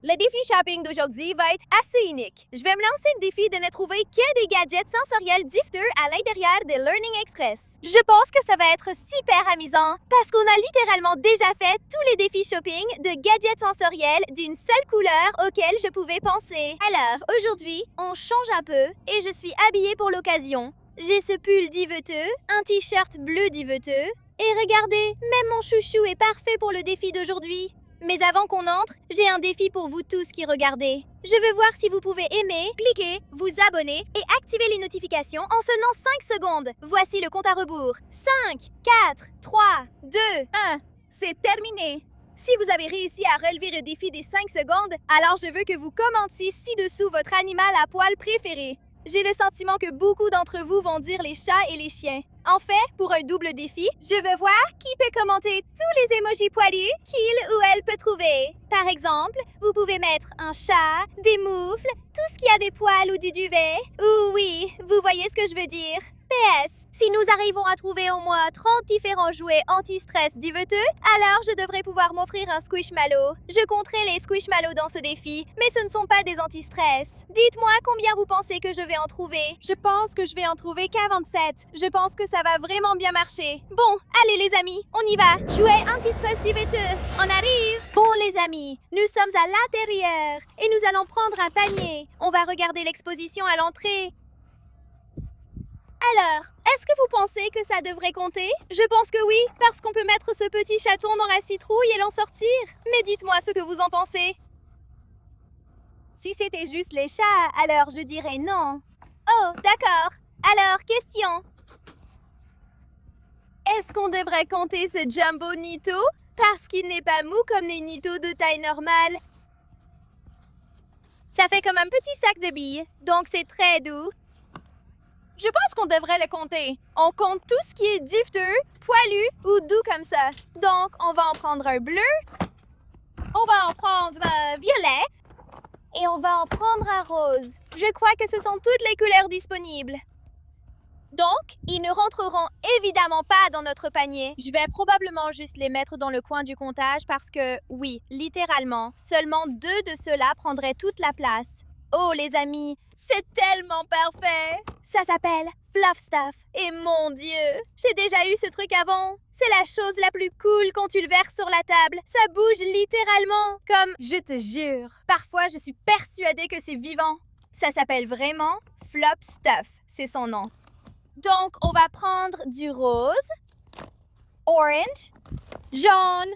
Le défi shopping d'aujourd'hui va être assez unique. Je vais me lancer le défi de ne trouver que des gadgets sensoriels difteux à l'intérieur des Learning Express. Je pense que ça va être super amusant parce qu'on a littéralement déjà fait tous les défis shopping de gadgets sensoriels d'une seule couleur auxquels je pouvais penser. Alors, aujourd'hui, on change un peu et je suis habillée pour l'occasion. J'ai ce pull diveteux, un t-shirt bleu diveteux et regardez, même mon chouchou est parfait pour le défi d'aujourd'hui. Mais avant qu'on entre, j'ai un défi pour vous tous qui regardez. Je veux voir si vous pouvez aimer, cliquer, vous abonner et activer les notifications en sonnant 5 secondes. Voici le compte à rebours. 5, 4, 3, 2, 1. C'est terminé. Si vous avez réussi à relever le défi des 5 secondes, alors je veux que vous commentiez ci-dessous votre animal à poil préféré. J'ai le sentiment que beaucoup d'entre vous vont dire les chats et les chiens. En fait, pour un double défi, je veux voir qui peut commenter tous les emojis poilus qu'il ou elle peut trouver. Par exemple, vous pouvez mettre un chat, des moufles, tout ce qui a des poils ou du duvet. Ou oui, vous voyez ce que je veux dire. PS, si nous arrivons à trouver au moins 30 différents jouets anti-stress diveteux, alors je devrais pouvoir m'offrir un Squishmallow. Je compterai les Squishmallows dans ce défi, mais ce ne sont pas des anti-stress. Dites-moi combien vous pensez que je vais en trouver. Je pense que je vais en trouver 47. Je pense que ça va vraiment bien marcher. Bon, allez les amis, on y va. Jouets anti-stress diveteux, on arrive. Bon les amis, nous sommes à l'intérieur et nous allons prendre un panier. On va regarder l'exposition à l'entrée. Alors, est-ce que vous pensez que ça devrait compter? Je pense que oui, parce qu'on peut mettre ce petit chaton dans la citrouille et l'en sortir. Mais dites-moi ce que vous en pensez. Si c'était juste les chats, alors je dirais non. Oh, d'accord. Alors, question. Est-ce qu'on devrait compter ce Jumbo Nito? Parce qu'il n'est pas mou comme les Nitos de taille normale. Ça fait comme un petit sac de billes, donc c'est très doux. Je pense qu'on devrait le compter. On compte tout ce qui est difteux, poilu ou doux comme ça. Donc, on va en prendre un bleu, on va en prendre un violet et on va en prendre un rose. Je crois que ce sont toutes les couleurs disponibles. Donc, ils ne rentreront évidemment pas dans notre panier. Je vais probablement juste les mettre dans le coin du comptage parce que, oui, littéralement, seulement 2 de ceux-là prendraient toute la place. Oh, les amis, c'est tellement parfait! Ça s'appelle Fluff Stuff. Et mon Dieu, j'ai déjà eu ce truc avant. C'est la chose la plus cool quand tu le verses sur la table. Ça bouge littéralement, comme... Je te jure. Parfois, je suis persuadée que c'est vivant. Ça s'appelle vraiment Fluff Stuff. C'est son nom. Donc, on va prendre du rose, orange, jaune,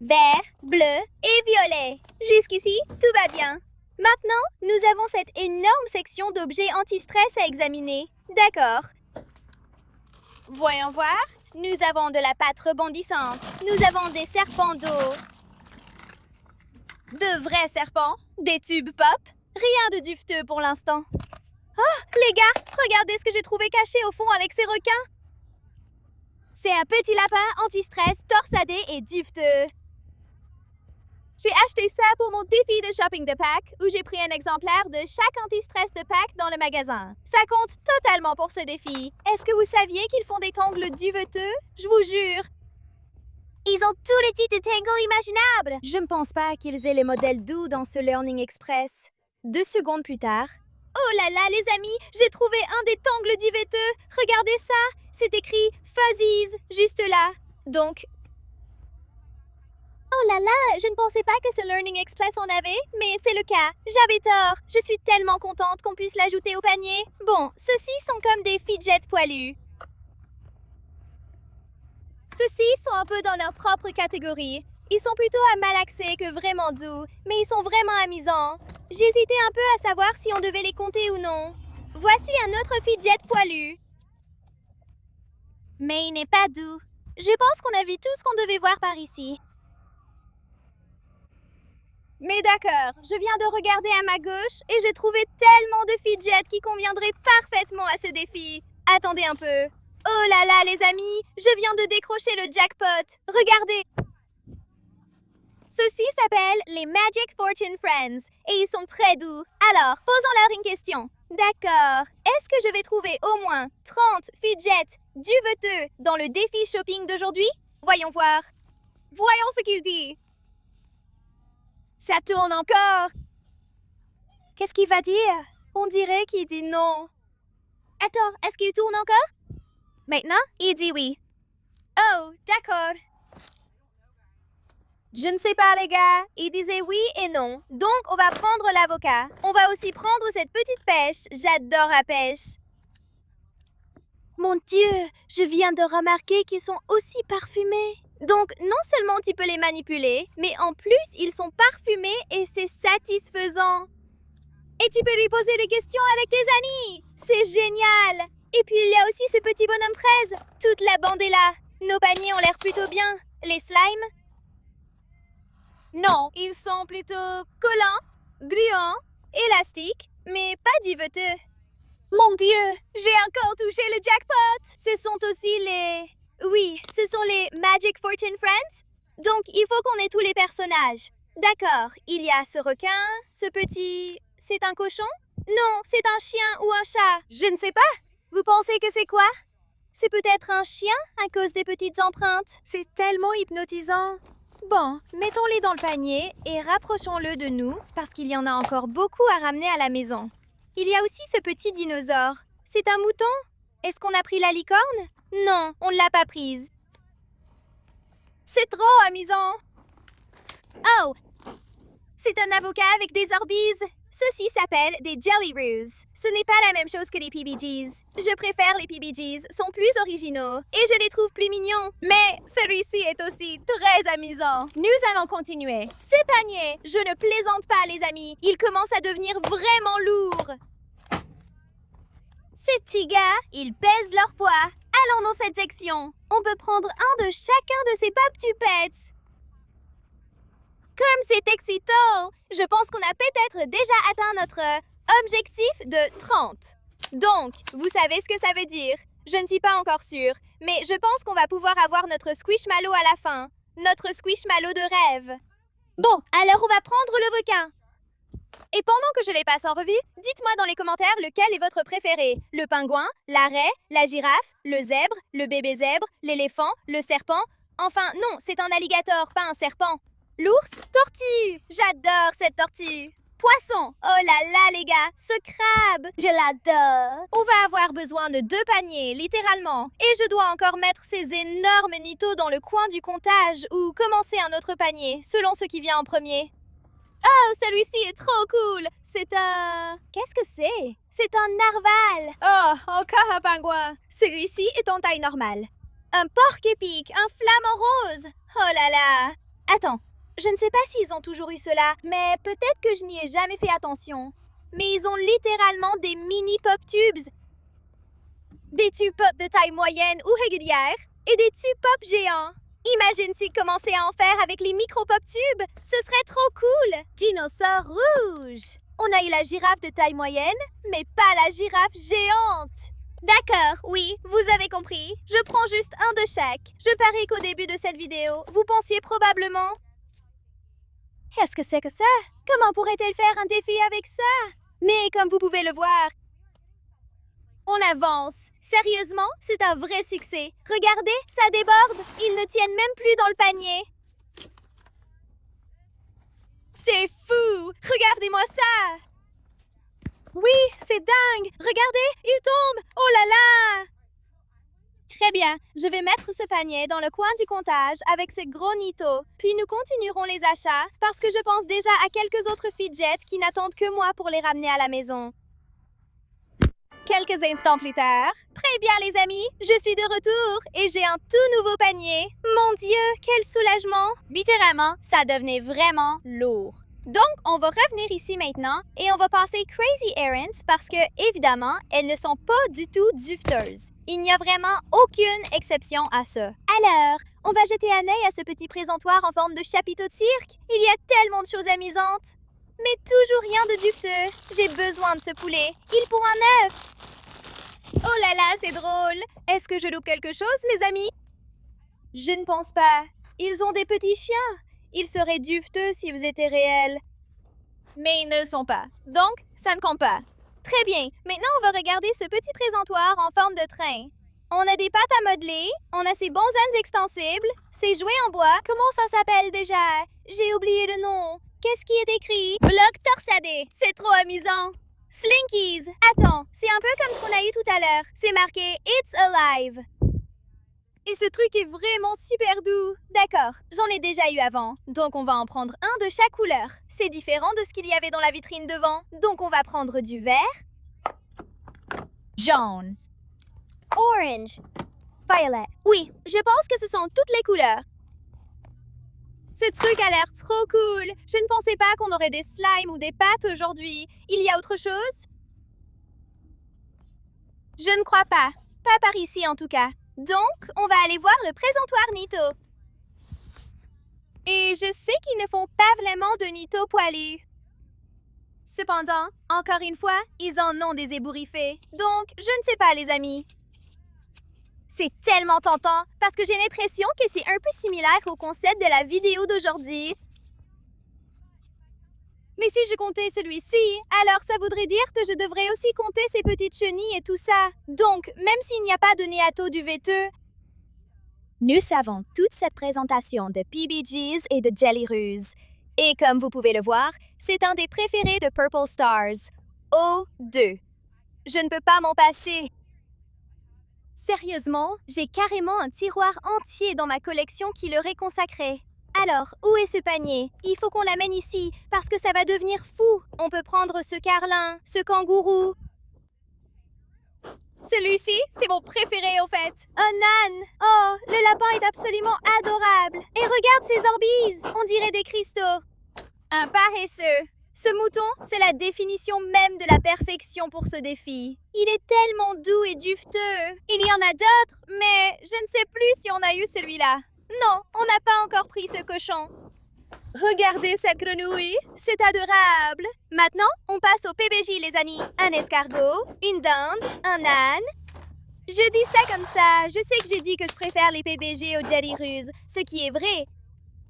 vert, bleu et violet. Jusqu'ici, tout va bien. Maintenant, nous avons cette énorme section d'objets anti-stress à examiner. D'accord. Voyons voir. Nous avons de la pâte rebondissante. Nous avons des serpents d'eau. De vrais serpents. Des tubes pop. Rien de dufteux pour l'instant. Oh, les gars, regardez ce que j'ai trouvé caché au fond avec ces requins. C'est un petit lapin anti-stress, torsadé et dufteux. J'ai acheté ça pour mon défi de shopping de Pâques, où j'ai pris un exemplaire de chaque anti-stress de Pâques dans le magasin. Ça compte totalement pour ce défi. Est-ce que vous saviez qu'ils font des tangles duveteux? Je vous jure. Ils ont tous les types de tangles imaginables. Je ne pense pas qu'ils aient les modèles doux dans ce Learning Express. 2 secondes plus tard. Oh là là, les amis, j'ai trouvé un des tangles duveteux. Regardez ça, c'est écrit Fuzzies, juste là. Donc... Oh là là, je ne pensais pas que ce Learning Express en avait, mais c'est le cas. J'avais tort. Je suis tellement contente qu'on puisse l'ajouter au panier. Bon, ceux-ci sont comme des fidgets poilus. Ceux-ci sont un peu dans leur propre catégorie. Ils sont plutôt à malaxer que vraiment doux, mais ils sont vraiment amusants. J'hésitais un peu à savoir si on devait les compter ou non. Voici un autre fidget poilu. Mais il n'est pas doux. Je pense qu'on a vu tout ce qu'on devait voir par ici. Mais d'accord, je viens de regarder à ma gauche et j'ai trouvé tellement de fidgets qui conviendraient parfaitement à ce défi. Attendez un peu. Oh là là, les amis, je viens de décrocher le jackpot. Regardez. Ceux-ci s'appellent les Magic Fortune Friends et ils sont très doux. Alors, posons-leur une question. D'accord. Est-ce que je vais trouver au moins 30 fidgets duveteux dans le défi shopping d'aujourd'hui? Voyons voir. Voyons ce qu'il dit. Ça tourne encore! Qu'est-ce qu'il va dire? On dirait qu'il dit non. Attends, est-ce qu'il tourne encore? Maintenant, il dit oui. Oh, d'accord. Je ne sais pas, les gars. Il disait oui et non. Donc, on va prendre l'avocat. On va aussi prendre cette petite pêche. J'adore la pêche. Mon Dieu, je viens de remarquer qu'ils sont aussi parfumés. Donc, non seulement tu peux les manipuler, mais en plus, ils sont parfumés et c'est satisfaisant. Et tu peux lui poser des questions avec tes amis. C'est génial. Et puis, il y a aussi ce petit bonhomme fraise. Toute la bande est là. Nos paniers ont l'air plutôt bien. Les slimes? Non, ils sont plutôt collants, brillants, élastiques, mais pas diveteux. Mon Dieu, j'ai encore touché le jackpot! Ce sont aussi les... Oui, ce sont les Magic Fortune Friends. Donc, il faut qu'on ait tous les personnages. D'accord, il y a ce requin, ce petit... C'est un cochon? Non, c'est un chien ou un chat. Je ne sais pas. Vous pensez que c'est quoi? C'est peut-être un chien à cause des petites empreintes. C'est tellement hypnotisant. Bon, mettons-les dans le panier et rapprochons-le de nous parce qu'il y en a encore beaucoup à ramener à la maison. Il y a aussi ce petit dinosaure. C'est un mouton? Est-ce qu'on a pris la licorne? Non, on ne l'a pas prise. C'est trop amusant. Oh! C'est un avocat avec des orbises. Ceci s'appelle des Jellyroos. Ce n'est pas la même chose que les PBGs. Je préfère les PBGs, sont plus originaux et je les trouve plus mignons. Mais celui-ci est aussi très amusant. Nous allons continuer. Ce panier, je ne plaisante pas les amis, il commence à devenir vraiment lourd. Ces petits gars, ils pèsent leur poids. Allons dans cette section. On peut prendre un de chacun de ces papes-tupettes. Comme c'est excitant! Je pense qu'on a peut-être déjà atteint notre objectif de 30. Donc, vous savez ce que ça veut dire. Je ne suis pas encore sûre, mais je pense qu'on va pouvoir avoir notre Squishmallow à la fin. Notre Squishmallow de rêve. Bon, alors on va prendre le requin. Et pendant que je les passe en revue, dites-moi dans les commentaires lequel est votre préféré. Le pingouin, la raie, la girafe, le zèbre, le bébé zèbre, l'éléphant, le serpent. Enfin, non, c'est un alligator, pas un serpent. L'ours, tortue. J'adore cette tortue. Poisson. Oh là là, les gars, ce crabe. Je l'adore. On va avoir besoin de 2 paniers, littéralement. Et je dois encore mettre ces énormes nitos dans le coin du comptage ou commencer un autre panier, selon ce qui vient en premier. Oh, celui-ci est trop cool. C'est un... Qu'est-ce que c'est? C'est un narval. Oh, encore un pingouin. Celui-ci est en taille normale. Un porc-épic, un flamant rose. Oh là là. Attends. Je ne sais pas s'ils ont toujours eu cela, mais peut-être que je n'y ai jamais fait attention. Mais ils ont littéralement des mini pop tubes. Des tubes pop de taille moyenne ou régulière et des tubes pop géants. Imagine s'ils commençaient à en faire avec les micro pop tubes. Ce serait trop cool. Dinosaure rouge. On a eu la girafe de taille moyenne, mais pas la girafe géante. D'accord, oui, vous avez compris. Je prends juste un de chaque. Je parie qu'au début de cette vidéo, vous pensiez probablement... Qu'est-ce que c'est que ça? Comment pourrait-elle faire un défi avec ça? Mais comme vous pouvez le voir, on avance. Sérieusement, c'est un vrai succès. Regardez, ça déborde. Ils ne tiennent même plus dans le panier. C'est fou! Regardez-moi ça! Oui, c'est dingue! Regardez, il tombe! Oh là là! Très bien, je vais mettre ce panier dans le coin du comptage avec ces gros nitos. Puis nous continuerons les achats parce que je pense déjà à quelques autres fidgets qui n'attendent que moi pour les ramener à la maison. Quelques instants plus tard. Très bien les amis, je suis de retour et j'ai un tout nouveau panier. Mon Dieu, quel soulagement! Littéralement, ça devenait vraiment lourd. Donc, on va revenir ici maintenant et on va passer Crazy Errands parce que, évidemment, elles ne sont pas du tout duveteuses. Il n'y a vraiment aucune exception à ça. Alors, on va jeter un œil à ce petit présentoir en forme de chapiteau de cirque. Il y a tellement de choses amusantes. Mais toujours rien de duveteux. J'ai besoin de ce poulet. Il pond un œuf. Oh là là, c'est drôle. Est-ce que je loupe quelque chose, les amis? Je ne pense pas. Ils ont des petits chiens. Ils seraient duveteux s'ils étaient réels. Mais ils ne le sont pas. Donc, ça ne compte pas. Très bien. Maintenant, on va regarder ce petit présentoir en forme de train. On a des pâtes à modeler. On a ces bonsanes extensibles. Ces jouets en bois. Comment ça s'appelle déjà? J'ai oublié le nom. qu'est-ce qui est écrit? Bloc torsadé. C'est trop amusant. Slinkies. Attends, c'est un peu comme ce qu'on a eu tout à l'heure. C'est marqué It's Alive. Et ce truc est vraiment super doux. D'accord, j'en ai déjà eu avant. Donc on va en prendre un de chaque couleur. C'est différent de ce qu'il y avait dans la vitrine devant. Donc on va prendre du vert. Jaune. Orange. Violet. Oui, je pense que ce sont toutes les couleurs. Ce truc a l'air trop cool. Je ne pensais pas qu'on aurait des slimes ou des pâtes aujourd'hui. Il y a autre chose? Je ne crois pas. Pas par ici en tout cas. Donc, on va aller voir le présentoir Nito. Et je sais qu'ils ne font pas vraiment de Nito poilus. Cependant, encore une fois, ils en ont des ébouriffés. Donc, je ne sais pas les amis. C'est tellement tentant parce que j'ai l'impression que c'est un peu similaire au concept de la vidéo d'aujourd'hui. Mais si je comptais celui-ci, alors ça voudrait dire que je devrais aussi compter ces petites chenilles et tout ça. Donc, même s'il n'y a pas de Néato du vêteux, nous savons toute cette présentation de PBGs et de Jelly Ruse. Et comme vous pouvez le voir, c'est un des préférés de Purple Stars. O2. Je ne peux pas m'en passer. Sérieusement, j'ai carrément un tiroir entier dans ma collection qui leur est consacré. Alors, où est ce panier? Il faut qu'on l'amène ici, parce que ça va devenir fou. On peut prendre ce carlin, ce kangourou. Celui-ci, c'est mon préféré au fait. Un âne. Oh, le lapin est absolument adorable. Et regarde ces orbises. On dirait des cristaux. Un paresseux. Ce mouton, c'est la définition même de la perfection pour ce défi. Il est tellement doux et duveteux. Il y en a d'autres, mais je ne sais plus si on a eu celui-là. Non, on n'a pas encore pris ce cochon. Regardez cette grenouille, c'est adorable. Maintenant, on passe au PBJ, les amis. Un escargot, une dinde, un âne. Je dis ça comme ça, je sais que j'ai dit que je préfère les PBG aux Jelly Ruse, ce qui est vrai.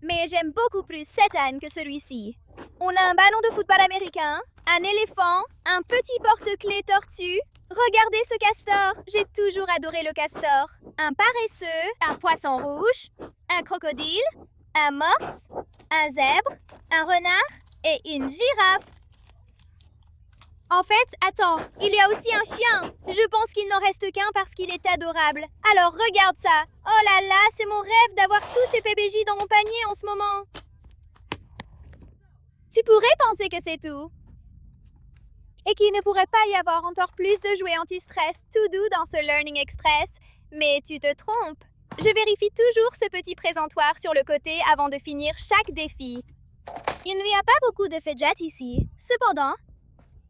Mais j'aime beaucoup plus cet âne que celui-ci. On a un ballon de football américain, un éléphant, un petit porte-clés tortue. Regardez ce castor, j'ai toujours adoré le castor. Un paresseux, un poisson rouge, un crocodile, un morse, un zèbre, un renard et une girafe. En fait, attends, il y a aussi un chien. Je pense qu'il n'en reste qu'un parce qu'il est adorable. Alors regarde ça. Oh là là, c'est mon rêve d'avoir tous ces PBJ dans mon panier en ce moment. Tu pourrais penser que c'est tout. Et qu'il ne pourrait pas y avoir encore plus de jouets anti-stress tout doux dans ce Learning Express. Mais tu te trompes. Je vérifie toujours ce petit présentoir sur le côté avant de finir chaque défi. Il n'y a pas beaucoup de fidget ici. Cependant,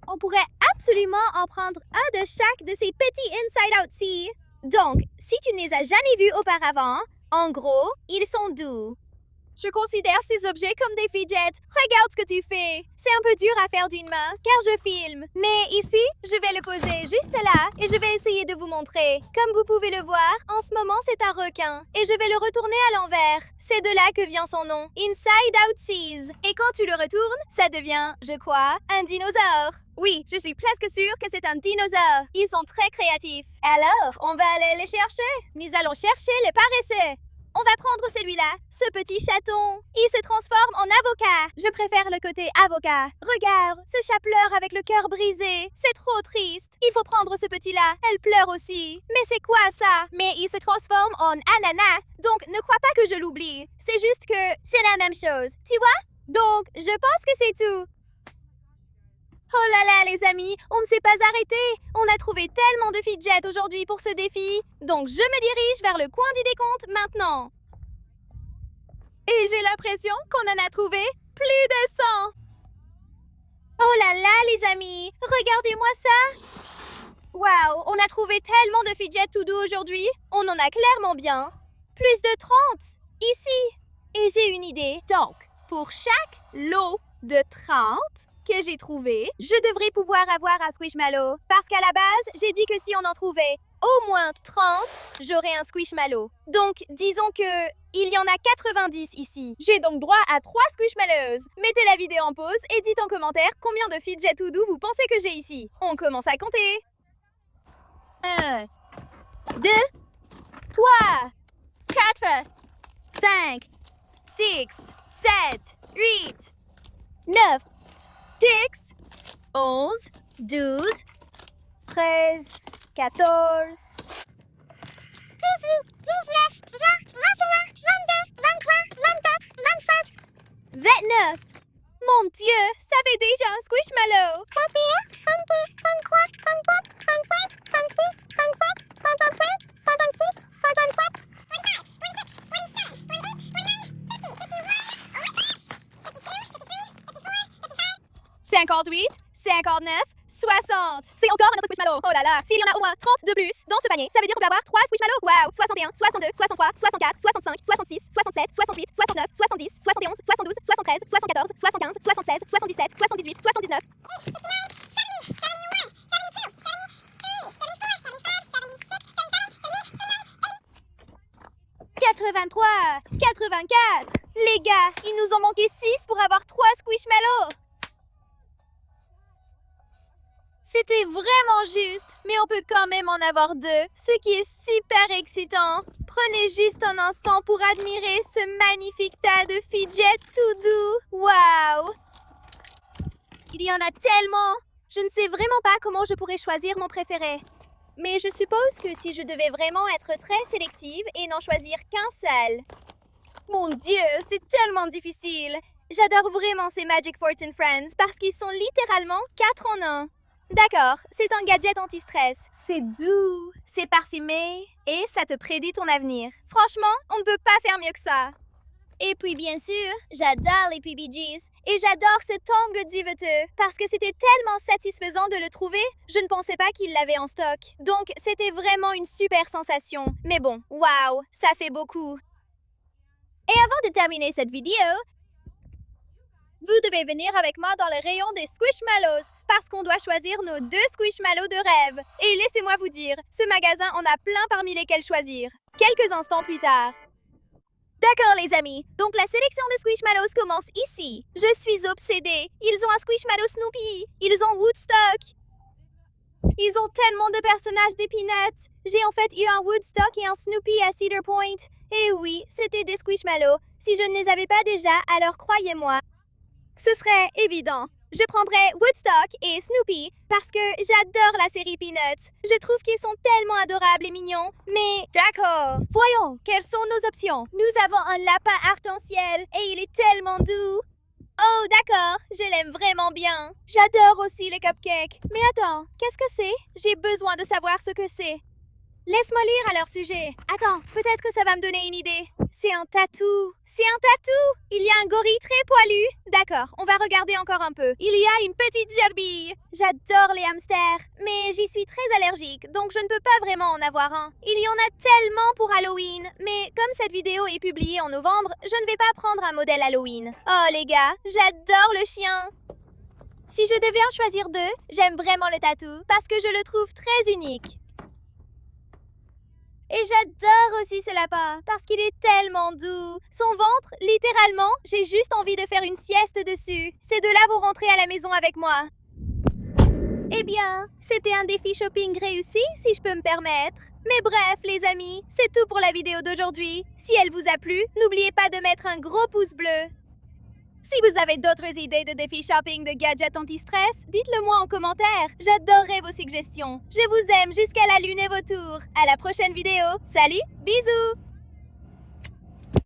on pourrait absolument en prendre un de chaque de ces petits inside-out-ci. Donc, si tu ne les as jamais vus auparavant, en gros, ils sont doux. Je considère ces objets comme des fidgets. Regarde ce que tu fais. C'est un peu dur à faire d'une main, car je filme. Mais ici, je vais le poser juste là et je vais essayer de vous montrer. Comme vous pouvez le voir, en ce moment, c'est un requin. Et je vais le retourner à l'envers. C'est de là que vient son nom, Inside Out Seas. Et quand tu le retournes, ça devient, je crois, un dinosaure. Oui, je suis presque sûre que c'est un dinosaure. Ils sont très créatifs. Alors, on va aller les chercher. Nous allons chercher les paresseux. On va prendre celui-là, ce petit chaton. Il se transforme en avocat. Je préfère le côté avocat. Regarde, ce chat pleure avec le cœur brisé. C'est trop triste. Il faut prendre ce petit-là. Elle pleure aussi. Mais c'est quoi ça? Mais il se transforme en ananas. Donc, ne crois pas que je l'oublie. C'est juste que c'est la même chose. Tu vois? Donc, je pense que c'est tout. Oh là là, les amis, on ne s'est pas arrêté. On a trouvé tellement de fidgets aujourd'hui pour ce défi. Donc, je me dirige vers le coin du décompte maintenant. Et j'ai l'impression qu'on en a trouvé plus de 100. Oh là là, les amis, regardez-moi ça. Waouh, on a trouvé tellement de fidgets tout doux aujourd'hui. On en a clairement bien. Plus de 30, ici. Et j'ai une idée. Donc, pour chaque lot de 30... que j'ai trouvé, je devrais pouvoir avoir un Squishmallow. Parce qu'à la base, j'ai dit que si on en trouvait au moins 30, j'aurais un Squishmallow. Donc, disons que il y en a 90 ici. J'ai donc droit à 3 Squishmallows. Mettez la vidéo en pause et dites en commentaire combien de fidgets tout doux vous pensez que j'ai ici. On commence à compter. 1, 2, 3, 4, 5, 6, 7, 8, 9, 10, 11, 12, 13, 14, 29. Mon Dieu, ça fait déjà un squishmallow. 58, 59, 60. C'est encore un autre squishmallow. Oh là là. S'il y en a au moins 30 de plus dans ce panier, ça veut dire qu'on va avoir 3 squishmallows. Wow. 61, 62, 63, 64, 65, 66, 67, 68, 69, 70, 71, 72, 73, 74, 75, 76, 77, 78, 79. 83, 84. Les gars, il nous en manquait 6 pour avoir 3 squishmallows. C'était vraiment juste, mais on peut quand même en avoir 2, ce qui est super excitant. Prenez juste un instant pour admirer ce magnifique tas de fidget tout doux. Waouh! Il y en a tellement! Je ne sais vraiment pas comment je pourrais choisir mon préféré. Mais je suppose que si je devais vraiment être très sélective et n'en choisir qu'un seul. Mon Dieu, c'est tellement difficile! J'adore vraiment ces Magic Fortune Friends parce qu'ils sont littéralement 4 en 1. D'accord, c'est un gadget anti-stress. C'est doux, c'est parfumé et ça te prédit ton avenir. Franchement, on ne peut pas faire mieux que ça. Et puis bien sûr, j'adore les PBGs et j'adore cet ongle diveteux parce que c'était tellement satisfaisant de le trouver, je ne pensais pas qu'il l'avait en stock. Donc c'était vraiment une super sensation. Mais bon, waouh, ça fait beaucoup. Et avant de terminer cette vidéo, vous devez venir avec moi dans le rayon des Squishmallows parce qu'on doit choisir nos 2 Squishmallows de rêve. Et laissez-moi vous dire, ce magasin en a plein parmi lesquels choisir. Quelques instants plus tard. D'accord les amis, donc la sélection de Squishmallows commence ici. Je suis obsédée. Ils ont un Squishmallow Snoopy. Ils ont Woodstock. Ils ont tellement de personnages des Peanuts. J'ai en fait eu un Woodstock et un Snoopy à Cedar Point. Et oui, c'était des Squishmallows. Si je ne les avais pas déjà, alors croyez-moi, ce serait évident. Je prendrais Woodstock et Snoopy parce que j'adore la série Peanuts. Je trouve qu'ils sont tellement adorables et mignons. Mais d'accord. Voyons, quelles sont nos options? Nous avons un lapin arc-en-ciel et il est tellement doux. Oh, d'accord, je l'aime vraiment bien. J'adore aussi les cupcakes. Mais attends, qu'est-ce que c'est? J'ai besoin de savoir ce que c'est. Laisse-moi lire à leur sujet. Attends, peut-être que ça va me donner une idée. C'est un tatou. C'est un tatou. Il y a un gorille très poilu. D'accord, on va regarder encore un peu. Il y a une petite gerbille. J'adore les hamsters, mais j'y suis très allergique, donc je ne peux pas vraiment en avoir un. Il y en a tellement pour Halloween, mais comme cette vidéo est publiée en novembre, je ne vais pas prendre un modèle Halloween. Oh les gars, j'adore le chien. Si je devais en choisir 2, j'aime vraiment le tatou parce que je le trouve très unique. Et j'adore aussi ce lapin, parce qu'il est tellement doux. Son ventre, littéralement, j'ai juste envie de faire une sieste dessus. Ces 2-là vont rentrer à la maison avec moi. Eh bien, c'était un défi shopping réussi, si je peux me permettre. Mais bref, les amis, c'est tout pour la vidéo d'aujourd'hui. Si elle vous a plu, n'oubliez pas de mettre un gros pouce bleu. Si vous avez d'autres idées de défis shopping de gadgets anti-stress, dites-le moi en commentaire. J'adorerais vos suggestions. Je vous aime jusqu'à la lune et vos tours. À la prochaine vidéo. Salut, bisous!